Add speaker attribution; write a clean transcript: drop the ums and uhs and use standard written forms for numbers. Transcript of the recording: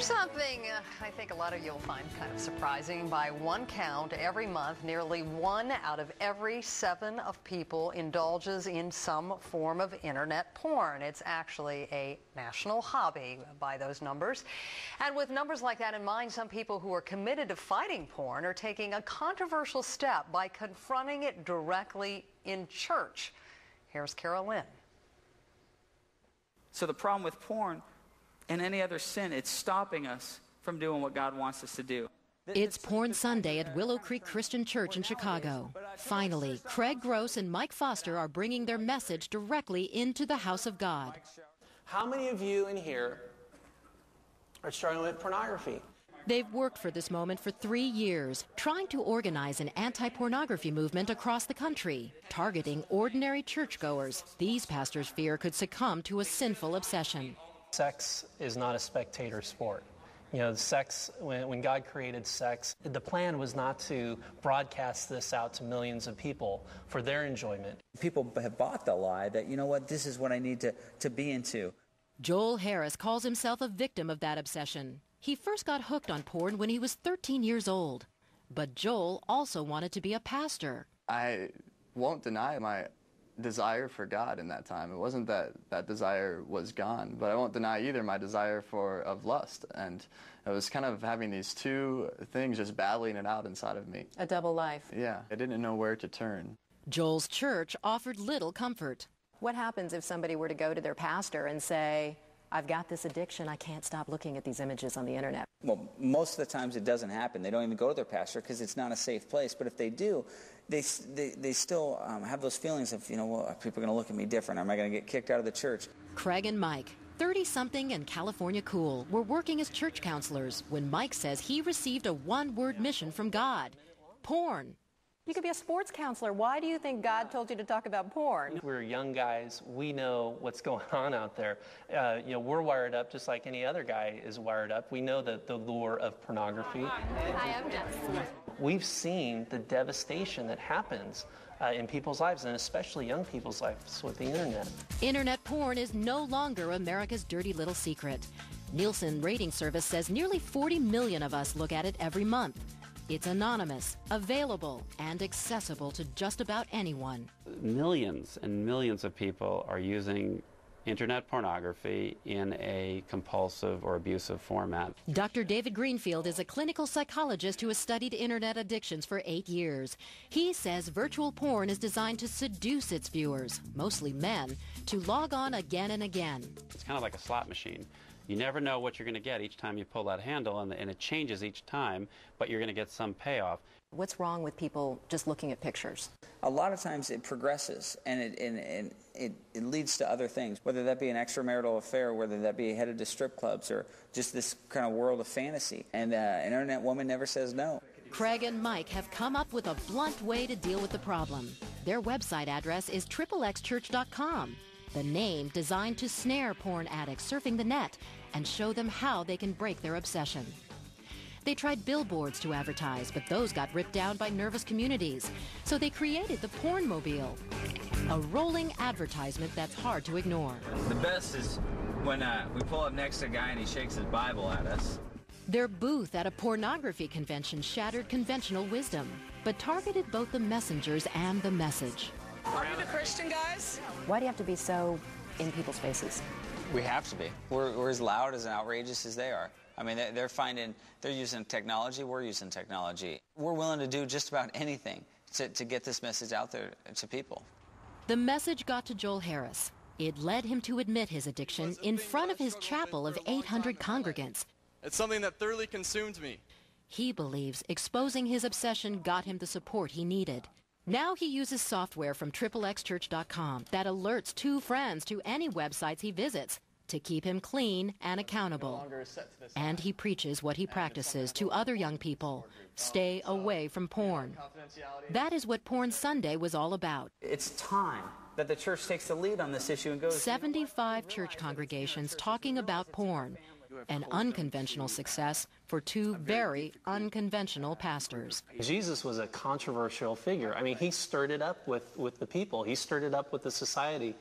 Speaker 1: Here's something I think a lot of you will find kind of surprising. By one count, every month, nearly 1 out of every 7 of people indulges in some form of internet porn. It's actually a national hobby by those numbers. And with numbers like that in mind, some people who are committed to fighting porn are taking a controversial step by confronting it directly in church. Here's Carol Lynn.
Speaker 2: So the problem with porn and any other sin, it's stopping us from doing what God wants us to do.
Speaker 3: It's Porn Sunday at Willow Creek Christian Church in Chicago. Finally, Craig Gross and Mike Foster are bringing their message directly into the house of God.
Speaker 4: How many of you in here are struggling with pornography?
Speaker 3: They've worked for this moment for 3 years, trying to organize an anti-pornography movement across the country, targeting ordinary churchgoers these pastors fear could succumb to a sinful obsession.
Speaker 5: Sex is not a spectator sport. You know, sex, when God created sex, the plan was not to broadcast this out to millions of people for their enjoyment.
Speaker 6: People have bought the lie that, you know what, this is what I need to be into.
Speaker 3: Joel Harris calls himself a victim of that obsession. He first got hooked on porn when he was 13 years old. But Joel also wanted to be a pastor.
Speaker 7: I won't deny my desire for God in that time. It wasn't that that desire was gone, but I won't deny either my desire of lust. And it was kind of having these two things just battling it out inside of me.
Speaker 1: A double life.
Speaker 7: Yeah, I didn't know where to turn.
Speaker 3: Joel's church offered little comfort.
Speaker 8: What happens if somebody were to go to their pastor and say, I've got this addiction, I can't stop looking at these images on the internet?
Speaker 6: Well, most of the times it doesn't happen. They don't even go to their pastor because it's not a safe place. But if they do, they still have those feelings of, you know, well, are people going to look at me different? Am I going to get kicked out of the church?
Speaker 3: Craig and Mike, 30-something and California cool, were working as church counselors when Mike says he received a one-word mission from God: porn.
Speaker 8: You could be a sports counselor. Why do you think God told you to talk about porn?
Speaker 5: We're young guys. We know what's going on out there. You know, we're wired up just like any other guy is wired up. We know the lure of pornography.
Speaker 9: I am Jess.
Speaker 5: We've seen the devastation that happens in people's lives, and especially young people's lives with the internet.
Speaker 3: Internet porn is no longer America's dirty little secret. Nielsen Rating Service says nearly 40 million of us look at it every month. It's anonymous, available, and accessible to just about anyone.
Speaker 10: Millions and millions of people are using internet pornography in a compulsive or abusive format.
Speaker 3: Dr. David Greenfield is a clinical psychologist who has studied internet addictions for 8 years. He says virtual porn is designed to seduce its viewers, mostly men, to log on again and again.
Speaker 10: It's kind of like a slot machine. You never know what you're going to get each time you pull that handle, and it changes each time, but you're going to get some payoff.
Speaker 8: What's wrong with people just looking at pictures?
Speaker 6: A lot of times it progresses, and it leads to other things, whether that be an extramarital affair, whether that be headed to strip clubs, or just this kind of world of fantasy. And an internet woman never says no.
Speaker 3: Craig and Mike have come up with a blunt way to deal with the problem. Their website address is XXXchurch.com. The name designed to snare porn addicts surfing the net and show them how they can break their obsession. They tried billboards to advertise, but those got ripped down by nervous communities. So they created the Pornmobile, a rolling advertisement that's hard to ignore.
Speaker 6: The best is when we pull up next to a guy and he shakes his Bible at us.
Speaker 3: Their booth at a pornography convention shattered conventional wisdom, but targeted both the messengers and the message.
Speaker 1: Are you the Christian guys?
Speaker 8: Why do you have to be so in people's faces?
Speaker 6: We have to be. We're as loud as outrageous as they are. I mean, they're using technology, we're using technology. We're willing to do just about anything to get this message out there to people.
Speaker 3: The message got to Joel Harris. It led him to admit his addiction in front of his chapel of 800 congregants.
Speaker 11: It's something that thoroughly consumed me.
Speaker 3: He believes exposing his obsession got him the support he needed. Now he uses software from XXXchurch.com that alerts 2 friends to any websites he visits to keep him clean and accountable. And he preaches what he practices to other young people: stay away from porn. That is what Porn Sunday was all about.
Speaker 6: It's time that the church takes the lead on this issue and goes...
Speaker 3: 75 church congregations talking about porn. An unconventional success for 2 very unconventional pastors.
Speaker 5: Jesus was a controversial figure. I mean, he stirred it up with the people. He stirred it up with the society.